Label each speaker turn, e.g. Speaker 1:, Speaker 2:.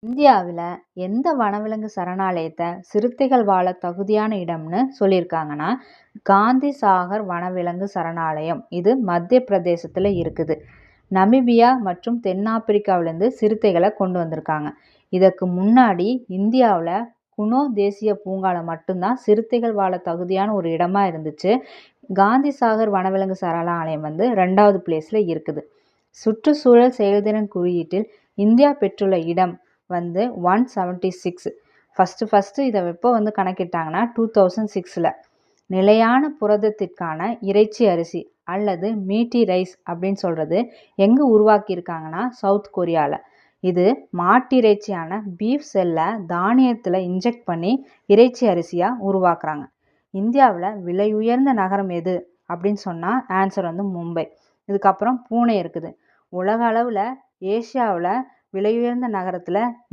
Speaker 1: இந்தியாவில் எந்த வனவிலங்கு சரணாலயத்தை சிறுத்தைகள் வாழ தகுதியான இடம்னு சொல்லியிருக்காங்கன்னா, காந்தி சாகர் வனவிலங்கு சரணாலயம். இது மத்திய பிரதேசத்தில் இருக்குது. நமீபியா மற்றும் தென்னாப்பிரிக்காவிலேருந்து சிறுத்தைகளை கொண்டு வந்திருக்காங்க. இதற்கு முன்னாடி இந்தியாவில் குனோ தேசிய பூங்காவில் மட்டும்தான் சிறுத்தைகள் வாழ தகுதியான ஒரு இடமா இருந்துச்சு. காந்தி சாகர் வனவிலங்கு சரணாலயம் 2வது பிளேஸில் இருக்குது. சுற்றுச்சூழல் செயல்திறன் குறியீட்டில் இந்தியா பெற்றுள்ள இடம் 176. ஃபஸ்ட்டு இதை எப்போ கணக்கிட்டாங்கன்னா 2006. நிலையான புரதத்திற்கான இறைச்சி அரிசி அல்லது மீட்டி ரைஸ் அப்படின்னு சொல்கிறது எங்கே உருவாக்கியிருக்காங்கன்னா சவுத் கொரியாவில். இது மாட்டிறைச்சியான பீஃப் செல்லை தானியத்தில் இன்ஜெக்ட் பண்ணி இறைச்சி அரிசியாக உருவாக்குறாங்க. இந்தியாவில் விலை உயர்ந்த நகரம் எது அப்படின்னு சொன்னால் ஆன்சர் மும்பை. இதுக்கப்புறம் பூனே இருக்குது. உலக அளவில் ஏசியாவில் விலை உயர்ந்த நகரத்தில்